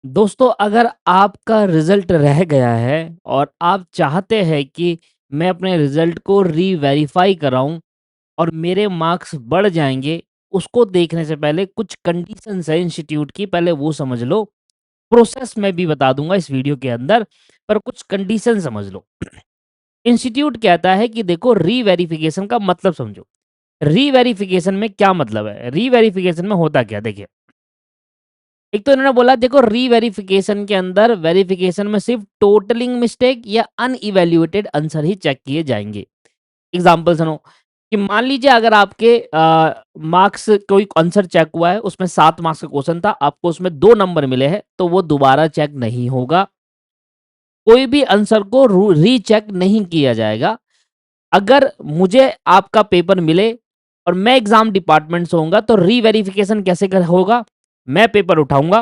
दोस्तों, अगर आपका रिज़ल्ट रह गया है और आप चाहते हैं कि मैं अपने रिज़ल्ट को री-वेरीफ़ाई कराऊँ और मेरे मार्क्स बढ़ जाएँगे, उसको देखने से पहले कुछ कंडीशंस है इंस्टीट्यूट की, पहले वो समझ लो। प्रोसेस मैं भी बता दूँगा इस वीडियो के अंदर, पर कुछ कंडीशन समझ लो। इंस्टीट्यूट कहता है कि देखो री-वेरिफ़िकेशन का मतलब समझो। री-वेरिफ़िकेशन में क्या मतलब है? री-वेरिफ़िकेशन में होता क्या? देखिए, एक तो इन्होंने बोला देखो री-वेरिफिकेशन के अंदर वेरिफिकेशन में सिर्फ टोटलिंग मिस्टेक या अनइवैल्यूएटेड आंसर ही चेक किए जाएंगे। एग्जांपल सुनो कि मान लीजिए अगर आपके मार्क्स कोई आंसर चेक हुआ है, उसमें 7 मार्क्स का क्वेश्चन था, आपको उसमें 2 नंबर मिले हैं, तो वो दोबारा चेक नहीं होगा। कोई भी आंसर को रीचेक नहीं किया जाएगा। अगर मुझे आपका पेपर मिले और मैं एग्जाम डिपार्टमेंट से होऊंगा तो री-वेरिफिकेशन कैसे होगा? मैं पेपर उठाऊंगा,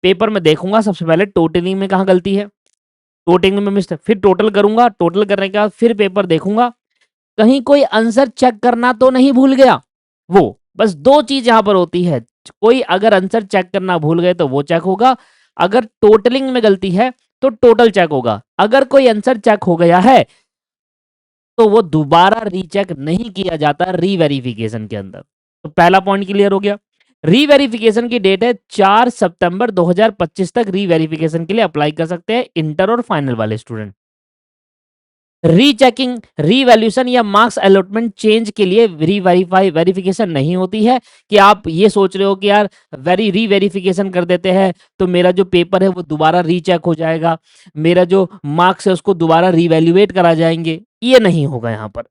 पेपर में देखूंगा सबसे पहले टोटलिंग में कहाँ गलती है, टोटलिंग में मिस्टेक, फिर टोटल करूंगा, टोटल करने के बाद फिर पेपर देखूंगा, कहीं कोई आंसर चेक करना तो नहीं भूल गया। वो बस दो चीज यहाँ पर होती है, कोई अगर आंसर चेक करना भूल गए तो वो चेक होगा, अगर टोटलिंग में गलती है तो टोटल चेक होगा। अगर कोई आंसर चेक हो गया है तो वो दोबारा रीचेक नहीं किया जाता री-वेरिफिकेशन के अंदर। तो पहला पॉइंट क्लियर हो गया। री-वेरिफिकेशन की डेट है 4 सितंबर 2025 तक री-वेरिफिकेशन के लिए अप्लाई कर सकते हैं इंटर और फाइनल वाले स्टूडेंट। रीचेकिंग, रीवैल्यूएशन या मार्क्स अलॉटमेंट चेंज के लिए वेरिफिकेशन नहीं होती है कि आप ये सोच रहे हो कि यार री-वेरिफिकेशन कर देते हैं तो मेरा जो पेपर है वो दोबारा रीचेक हो जाएगा, मेरा जो मार्क्स है उसको दोबारा रीवैल्यूएट करा जाएंगे, ये नहीं होगा यहाँ पर।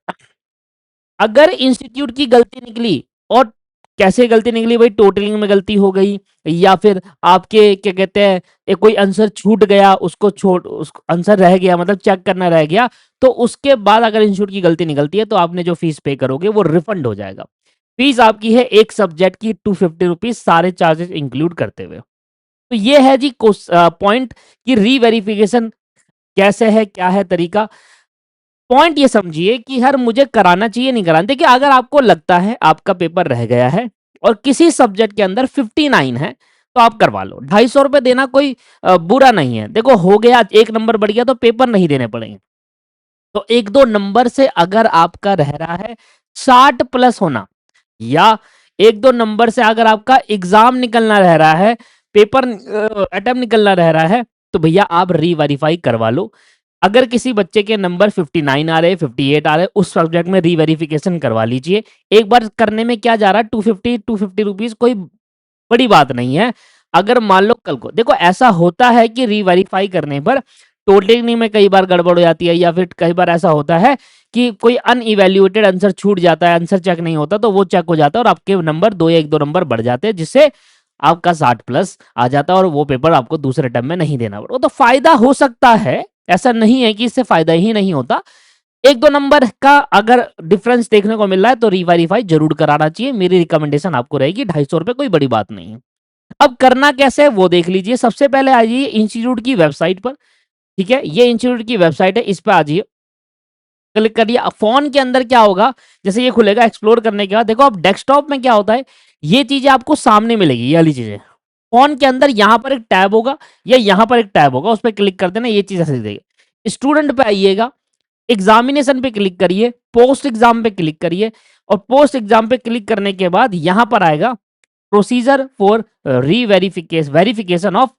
अगर इंस्टीट्यूट की गलती निकली, और कैसे गलती निकली भाई, टोटलिंग में गलती हो गई या फिर आपके क्या कहते हैं कोई आंसर छूट गया, उसको छोड़ उस आंसर रह गया, मतलब चेक करना रह गया, तो उसके बाद अगर इंस्टीट्यूट की गलती निकलती है तो आपने जो फीस पे करोगे वो रिफंड हो जाएगा। फीस आपकी है एक सब्जेक्ट की 250 रुपीज, सारे चार्जेस इंक्लूड करते हुए। तो ये है जी पॉइंट कि री-वेरिफिकेशन कैसे है, क्या है तरीका। पॉइंट ये समझिए कि हर मुझे कराना चाहिए नहीं कराना। देखिए, अगर आपको लगता है आपका पेपर रह गया है और किसी सब्जेक्ट के अंदर 59 है तो आप करवा लो, 250 रुपए देना कोई बुरा नहीं है। देखो, हो गया एक नंबर बढ़ गया तो पेपर नहीं देने पड़ेंगे। तो एक दो नंबर से अगर आपका रह रहा है 60 प्लस होना, या एक दो नंबर से अगर आपका एग्जाम निकलना रह रहा है, पेपर अटेम्प्ट निकलना रह रहा है, तो भैया आप री-वेरीफाई करवा लो। अगर किसी बच्चे के नंबर 59 आ रहे हैं, 58 आ रहे हैं, उस सब्जेक्ट में री-वेरिफिकेशन करवा लीजिए। एक बार करने में क्या जा रहा है, 250 रुपीज कोई बड़ी बात नहीं है। अगर मान लो कल को देखो ऐसा होता है कि री-वेरीफाई करने पर टोटलिंग में कई बार गड़बड़ हो जाती है, या फिर कई बार ऐसा होता है कि कोई अनइवैल्यूएटेड आंसर छूट जाता है, आंसर चेक नहीं होता, तो वो चेक हो जाता है और आपके नंबर दो या एक दो नंबर बढ़ जाते हैं, जिससे आपका 60 प्लस आ जाता है और वो पेपर आपको दूसरे टर्म में नहीं देना पड़ता। तो फायदा हो सकता है, ऐसा नहीं है कि इससे फायदा ही नहीं होता। एक दो नंबर का अगर डिफरेंस देखने को मिल रहा है तो री-वेरीफाई जरूर कराना चाहिए। मेरी रिकमेंडेशन आपको रहेगी, 250 रुपए कोई बड़ी बात नहीं है। अब करना कैसे है वो देख लीजिए। सबसे पहले आ जाइए इंस्टीट्यूट की वेबसाइट पर। ठीक है, ये इंस्टीट्यूट की वेबसाइट है, इस पे आ जाइए, क्लिक करिए। अब फोन के अंदर क्या होगा, जैसे ये खुलेगा, एक्सप्लोर करने के बाद देखो अब डेस्कटॉप में क्या होता है, ये चीजें आपको सामने मिलेगी, ये वाली चीजें। फोन के अंदर यहाँ पर एक टैब होगा या यहाँ पर एक टैब होगा, उस पर क्लिक कर देना, ये चीज ऐसे दिखेगी। स्टूडेंट पे आइएगा, एग्जामिनेशन पे क्लिक करिए, पोस्ट एग्जाम पे क्लिक करिए, और पोस्ट एग्जाम पे क्लिक करने के बाद यहाँ पर आएगा procedure for verification of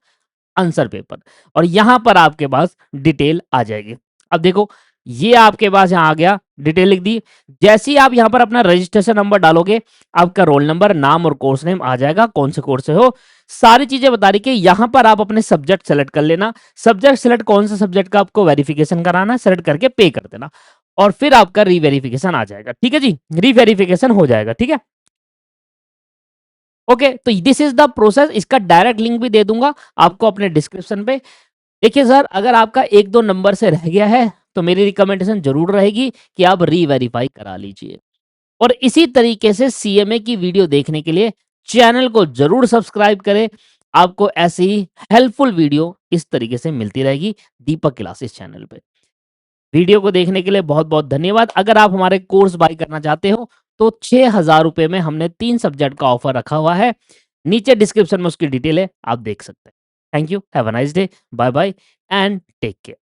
answer paper, और यहां पर आपके पास डिटेल आ जाएगी। अब देखो, ये आपके पास यहाँ आ गया, डिटेल लिख दी। जैसे ही आप यहाँ पर अपना रजिस्ट्रेशन नंबर डालोगे, आपका रोल नंबर, नाम और कोर्स नेम आ जाएगा, कौन से कोर्स से हो, सारी चीजें बता रही कि यहाँ पर आप अपने सब्जेक्ट सेलेक्ट कर लेना। सब्जेक्ट सेलेक्ट, कौन सा सब्जेक्ट का आपको वेरिफिकेशन कराना है, सेलेक्ट करके पे कर देना, और फिर आपका रीवेरिफिकेशन आ जाएगा। ठीक है जी, रीवेरिफिकेशन हो जाएगा। ठीक है, ओके। तो दिस इज द प्रोसेस। इसका डायरेक्ट लिंक भी दे दूंगा आपको अपने डिस्क्रिप्शन पे। देखिए सर, अगर आपका एक दो नंबर से रह गया है तो मेरी रिकमेंडेशन जरूर रहेगी कि आप री-वेरीफाई करा लीजिए। और इसी तरीके से सीएमए की वीडियो देखने के लिए चैनल को जरूर सब्सक्राइब करें। आपको ऐसी ही हेल्पफुल वीडियो इस तरीके से मिलती रहेगी दीपक क्लासेस चैनल पे। वीडियो को देखने के लिए बहुत बहुत धन्यवाद। अगर आप हमारे कोर्स बाय करना चाहते हो तो 6,000 रुपए में हमने 3 सब्जेक्ट का ऑफर रखा हुआ है। नीचे डिस्क्रिप्शन में उसकी डिटेल है, आप देख सकते हैं। Thank you, have a nice day, bye bye and take care.